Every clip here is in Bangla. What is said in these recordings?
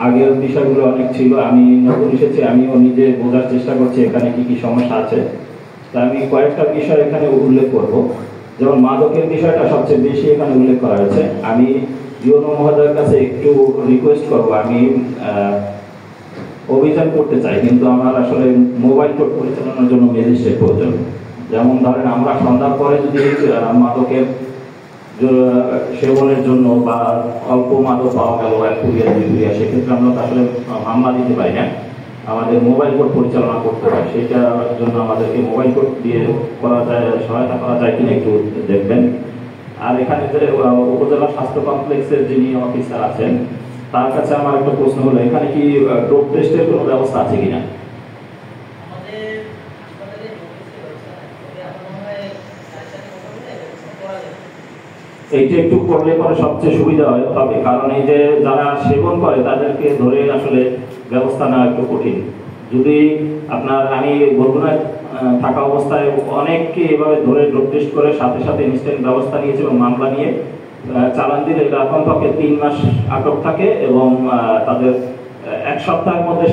আগের বিষয়গুলো অনেক ছিল, আমি নতুন এসেছি, আমিও নিজে বোঝার চেষ্টা করছি এখানে কি কি সমস্যা আছে। তা আমি কয়েকটা বিষয় এখানে উল্লেখ করব। যেমন মাদকের বিষয়টা সবচেয়ে বেশি এখানে উল্লেখ করা হয়েছে। আমি ইউনো মহোদয়ের কাছে একটু রিকোয়েস্ট করব, আমি অভিযান করতে চাই, কিন্তু আমার আসলে মোবাইল কোর্ট পরিচালনার জন্য ম্যাজিস্ট্রেট প্রয়োজন। যেমন ধরেন আমরা সন্ধ্যার পরে যদি মাদকের সেবনের জন্য বা অল্প মাদক পাওয়া গেল 1 পুড়িয়া 2 পুড়িয়া, সেক্ষেত্রে আমরা তো আসলে মামলা দিতে পারি না, আমাদের মোবাইল কোর্ট পরিচালনা করতে হয়। সেটার জন্য আমাদেরকে মোবাইল কোর্ট দিয়ে করা যায়, সহায়তা করা যায় কিনা একটু দেখবেন। আর এখানে যে উপজেলা স্বাস্থ্য কমপ্লেক্সের যিনি অফিসার আছেন, তার কাছে আমার একটা প্রশ্ন হলো, এখানে কি ডোপ টেস্টের কোনো ব্যবস্থা আছে কিনা? এইটা একটু করলে পরে সবচেয়ে সুবিধা হবে, কারণ এই যে যারা সেবন করে তাদেরকে ধরে আসলে ব্যবস্থা নেওয়া একটু কঠিন। যদি আপনার, আমি বরগুনায় থাকা অবস্থায় অনেককে এভাবে ধরে ডোপ টেস্ট করে সাথে সাথে ইনস্ট্যান্ট ব্যবস্থা নিয়েছে এবং মামলা নিয়ে চালান দিলে কমপক্ষে 3 মাস আটক থাকে এবং তাদের 1 সপ্তাহের মধ্যে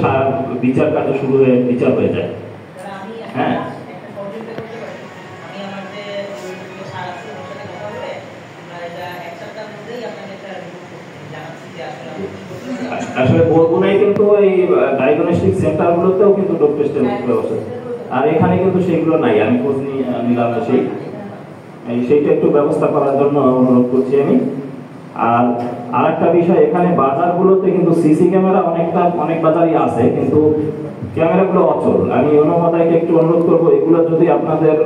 বিচার কার্য শুরু হয়ে বিচার হয়ে যায়। হ্যাঁ, আসলে বরগুনায় কিন্তু এই ডায়াগনস্টিক সেন্টারগুলোতেও কিন্তু ডোপ টেস্টের ব্যবস্থা, আর এখানে কিন্তু সেগুলো নাই। আমি খোঁজ নিলাম সেইটা একটু ব্যবস্থা করার জন্য অনুরোধ করছি আমি। আর আরেকটা বিষয়, এখানে বাজারগুলোতে কিন্তু সিসি ক্যামেরা অনেক বাজারই আছে, কিন্তু ক্যামেরাগুলো অচল। আমি অনুমোদনকে একটু অনুরোধ করবো, এগুলো যদি আপনাদের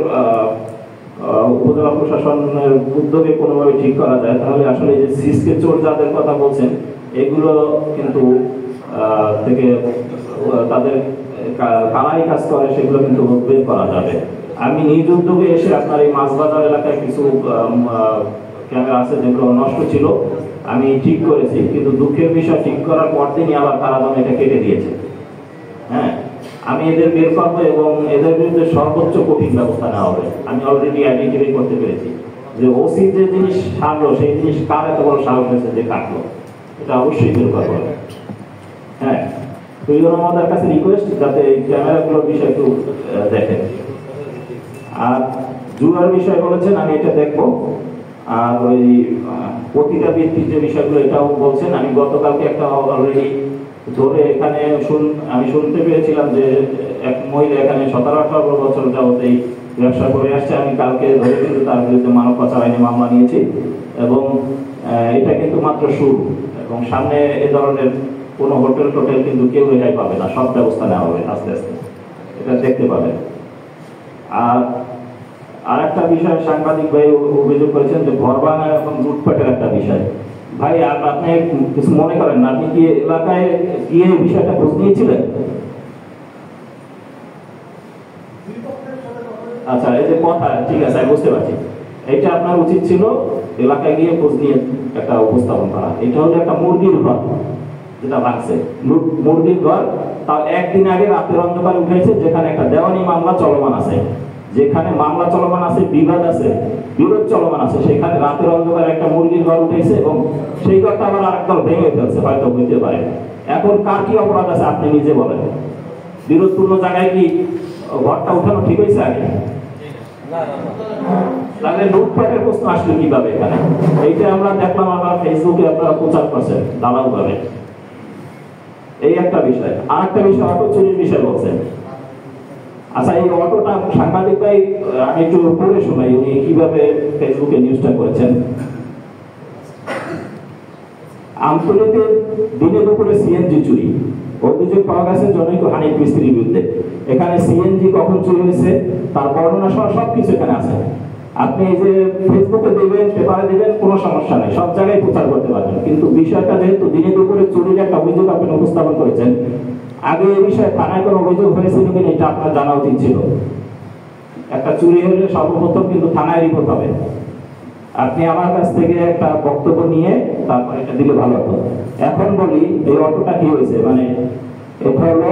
উপজেলা প্রশাসনের উদ্যোগে কোনোভাবে ঠিক করা যায়, তাহলে আসলে এই যে সিসকে চোর যাদের কথা বলছেন, এগুলো কিন্তু থেকে তাদের কারাই কাজ করে সেগুলো কিন্তু বের করা যাবে। আমি নিজ উদ্যোগে এসে আপনার এই মাছবাজার এলাকায় কিছু ক্যামেরা আছে যেগুলো নষ্ট ছিল, আমি ঠিক করেছি, কিন্তু দুঃখের বিষয় ঠিক করার পর দিনই আবার তারা যেন এটা কেটে দিয়েছে। হ্যাঁ, আমি এদের বের করবো এবং এদের বিরুদ্ধে সর্বোচ্চ কঠিন ব্যবস্থা নেওয়া হবে। আমি অলরেডি আইডেন্টিফাই করতে পেরেছি যে ওসি যে জিনিস সারলো সেই জিনিস কার এত বড় সাহস হয়েছে যে কাটলো, এটা অবশ্যই বের করবো। হ্যাঁ, তো আমাদের কাছে রিকোয়েস্ট যাতে এই ক্যামেরাগুলোর বিষয় একটু দেখেন। আর জুয়ার বিষয় বলেছেন, আমি এটা দেখবো। আর ওই প্রতিটা ব্যক্তির যে বিষয়গুলো এটাও বলছেন, আমি গতকালকে একটা অলরেডি ধরে এখানে আমি শুনতে পেরেছিলাম যে এক মহিলা এখানে 17-18 বছর যাবত এই ব্যবসা করে আসছে। আমি কালকে ধরে কিন্তু তার বিরুদ্ধে মানব পাচার আইনে মামলা নিয়েছি এবং এটা কিন্তু মাত্র শুরু, এবং সামনে এ ধরনের কোনো হোটেল কিন্তু কেউ রেহাই পাবে না, সব ব্যবস্থা নেওয়া হবে আস্তে আস্তে, এটা দেখতে পাবেন। আর একটা বিষয়, সাংবাদিক ভাই অভিযোগ করেছেন যে ঘর ভাঙা এখন লুটপাটের একটা বিষয়। ভাই, আপনি কিছু মনে করেন না? আপনি কি এলাকায় গিয়ে বিষয়টা খোঁজ নিয়েছিলেন? আচ্ছা, এই যে কথা, ঠিক আছে, আমি বুঝতে পারছি। এটা আপনার উচিত ছিল এলাকায় গিয়ে খোঁজ নিয়ে একটা উপস্থাপন করা। এটা হলো একটা মুরগির ঘর যেটা ভাঙছে, মুরগির ঘর। তাও একদিন আগে রাতের অন্ধকারে উঠেছে, যেখানে একটা দেওয়ানি মামলা চলমান আছে, যেখানে মামলা চলমান আছে, বিবাদ আছে, বিরোধ চলমান আছে, সেখানে রাতের অন্ধকারে একটা মুরগির ঘর উঠেছে এবং সেই ঘরটা আবার আরেক দল ভেঙে ফেলছে, হয়তো বুঝতে পারে। এখন কার কি অপরাধ আছে আপনি নিজে বলেন? বিরোধপূর্ণ জায়গায় কি ঘরটা উঠানো ঠিক হয়েছে আগে? তাহলে লুটপাটের প্রশ্ন আসলো কিভাবে এখানে? এইটা আমরা দেখলাম, আমরা ফেসবুকে আপনারা প্রচার করছেন দালাল ভাবে। এই একটা বিষয়। আর একটা বিষয়, অটো চুরির বিষয় বলছেন। আচ্ছা, এই অটোটা সাংবাদিক ভাই আমি একটু পড়ে শোনাই উনি কিভাবে ফেসবুকে নিউজটা করেছেন। আমতলীতে দিনে দুপুরে সিএনজি চুরি, অভিযোগ পাওয়া গেছে জনৈক হানিফ মিস্ত্রির বিরুদ্ধে। এখানে সিএনজি কখন চুরি হয়েছে তার বর্ণনা সহ সবকিছু এখানে আছে। আপনি এই যে ফেসবুকে দেবেন, পেপারে দেবেন, কোনো সমস্যা নেই, সব জায়গায় প্রচার করতে পারবেন। কিন্তু বিষয়টা যেহেতু দিনে দুপুরে চুরির একটা অভিযোগ আপনি উপস্থাপন করেছেন, আগে এই বিষয়ে থানায় কোনো অভিযোগ হয়েছিল কিনা এটা আপনার জানা উচিত ছিল। একটা চুরি হলে সর্বপ্রথম কিন্তু থানায় রিপোর্ট হবে। আপনি আমার কাছ থেকে একটা বক্তব্য নিয়ে তারপর এটা দিলে ভালো হতো। এখন বলি, এই অটোটা কি হয়েছে, মানে এটা হলো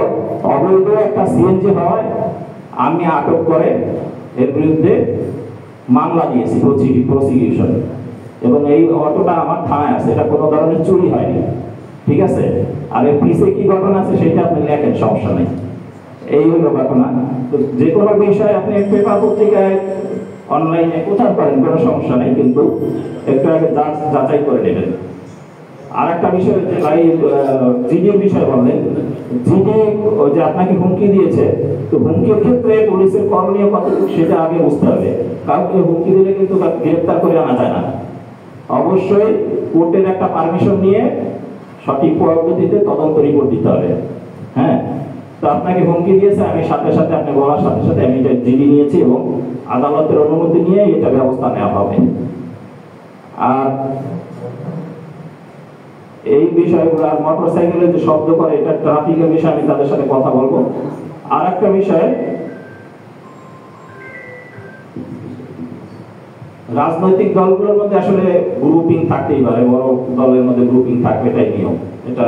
অবৈধ একটা সিএনজি হয়, আমি আটক করে এর বিরুদ্ধে মামলা দিয়েছি, প্রসিকিউশন, এবং এই অটোটা আমার থানায় আছে। এটা কোনো ধরনের চুরি হয়নি। ঠিক আছে? আর এর পিছে কি ঘটনা আছে সেটা আপনি লেখেন, সমস্যা নেই। এই হলো ঘটনা। তো যে কোনো বিষয় আপনি পেপার পত্রিকায় অনলাইনে কোথাও করেন, কোনো সমস্যা নেই, কিন্তু একটু আগে যাচাই করে নেবেন। আর একটা বিষয় হচ্ছে ভাই, জিডির বিষয় বললেন, জিডি ওই যে আপনাকে হুমকি দিয়েছে, তো হুমকির ক্ষেত্রে পুলিশের করণীয় কতটুকু সেটা আগে বুঝতে হবে। কাউকে হুমকি দিলে কিন্তু গ্রেফতার করে আনা যায় না, অবশ্যই কোর্টের একটা পারমিশন নিয়ে সঠিক পদ্ধতিতে তদন্ত রিপোর্ট দিতে হবে। হ্যাঁ, তো আপনাকে হুমকি দিয়েছে, আমি সাথে সাথে আপনি বলার সাথে সাথে আমি এটা জিডি নিয়েছি এবং আদালতের অনুমতি নিয়ে এটা ব্যবস্থা নেওয়া হবে। আর এই বিষয়গুলো, আর মোটরসাইকেলে যে শব্দ করে এটা ট্রাফিকের বিষয়, আমি তাদের সাথে কথা বলবো। আর একটা বিষয়, রাজনৈতিক দলগুলোর মধ্যে আসলে গ্রুপিং থাকতেই পারে, বড় দলের মধ্যে গ্রুপিং থাকবে, এটাই নিয়ম, এটা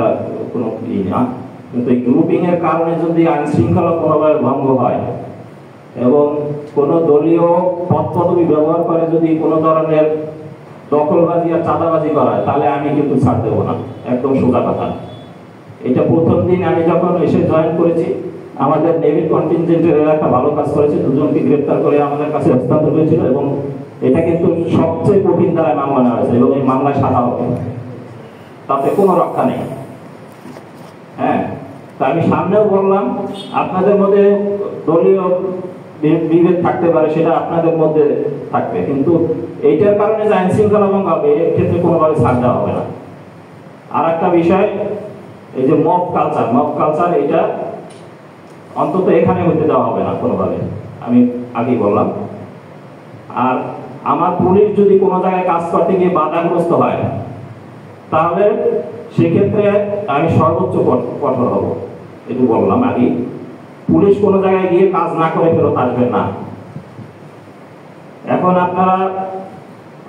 কোনো ই না। কিন্তু এই গ্রুপিং এর কারণে যদি আইন শৃঙ্খলা কোনোভাবে ভঙ্গ হয় এবং কোনো দলীয় পদ পদবি ব্যবহার করে যদি কোনো ধরনের দখলবাজি আর চাঁদাবাজি করায়, তাহলে আমি কিন্তু ছাড় দেবো না, একদম সোজা কথা। এটা প্রথম দিন আমি যখন এসে জয়েন করেছি, আমাদের নেভির কন্টিনজেন্টের একটা ভালো কাজ করেছে, দুজনকে গ্রেপ্তার করে আমাদের কাছে হস্তান্তর হয়েছিল এবং এটা কিন্তু সবচেয়ে কঠিন ধারায় মামলা নেওয়া হয়েছে এবং এই মামলায় সাজা হবে, তাতে কোনো রক্ষা নেই। হ্যাঁ, তা আমি সামনেও বললাম, আপনাদের মধ্যে দলীয় বিভেদ থাকতে পারে, সেটা আপনাদের মধ্যে থাকবে, কিন্তু এইটার কারণে যে আইন শৃঙ্খলা ভঙ্গ হবে, এর ক্ষেত্রে কোনোভাবে ছাড় দেওয়া হবে না। আর একটা বিষয়, এই যে মব কালচার, এটা অন্তত এখানে হতে দেওয়া হবে না কোনোভাবে, আমি আগেই বললাম। আর আমার পুলিশ যদি কোনো জায়গায় কাজ করতে গিয়ে বাধাগ্রস্ত হয়, তাহলে সেক্ষেত্রে আমি সর্বোচ্চ কঠোর হব, একটু বললাম আগেই। পুলিশ কোনো জায়গায় গিয়ে কাজ না করে ফেরত আসবে না। এখন আপনারা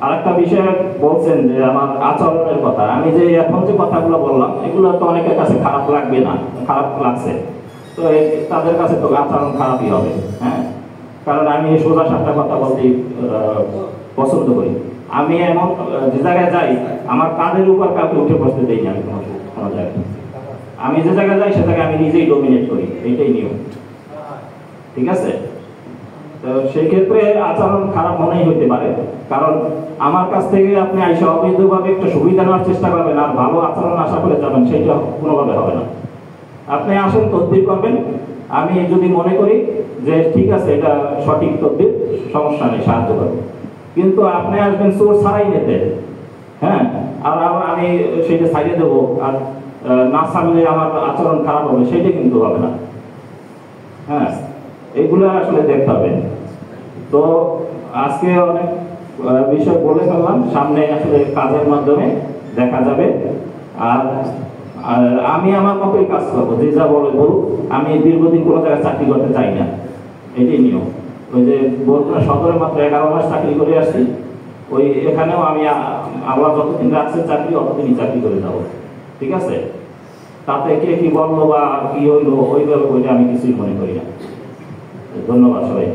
আরেকটা বিষয় বলছেন যে আমার আচরণের কথা, আমি যে এখন যে কথাগুলো বললাম এগুলো তো অনেকের কাছে খারাপ লাগবে না, খারাপ লাগছে, তো তাদের কাছে তো আচরণ খারাপই হবে। হ্যাঁ, কারণ আমি সোজা সাপটা কথা বলতে পছন্দ করি। আমি এমন যে জায়গায় যাই, আমার কাঁধের উপর কাউকে উঠে বসতে দেই না, আমি কোনো জায়গায়, আমি যে জায়গায় যাই সে জায়গায় আমি নিজেই ডোমিনেট করি, এইটাই নিয়ম। ঠিক আছে? তো সেই ক্ষেত্রে আচরণ খারাপ মনেই হতে পারে, কারণ আমার কাছ থেকে আপনি আইসা অবৈধভাবে একটা সুবিধা নেওয়ার চেষ্টা করবেন আর ভালো আচরণ আশা করে যাবেন, সেটা কোনোভাবে হবে না। আপনি আসুন, তদবির করবেন, আমি যদি মনে করি যে ঠিক আছে এটা সঠিক তদবির, সমস্যা নেই, সাহায্য করবো। কিন্তু আপনি আসবেন চোর ছাড়াই নিতে, হ্যাঁ, আর আমি সেটা ছাড়িয়ে দেবো আর না ছাড়লে আমার আচরণ খারাপ হবে, সেটা কিন্তু হবে না। হ্যাঁ, এগুলো আসলে দেখতে হবে। তো আজকে অনেক বিষয় বলে ফেললাম, সামনে আসলে কাজের মাধ্যমে দেখা যাবে। আর আমি আমার মতোই কাজ করবো, যে যা বলে বলুক, আমি দীর্ঘদিন কোনো জায়গায় চাকরি করতে চাই না, এটাই নিয়ম। ওই যে বরগুনা সদরে মাত্র 11 মাস চাকরি করে আসছি, ওই এখানেও আমি আবার যতদিন রাখছে চাকরি, অতদিনই চাকরি করে যাবো। ঠিক আছে? তাতে কে কি বললো বা কি হইলো, ওইভাবে ওইটা আমি কিছুই মনে করি না। ধন্যবাদ সবাই।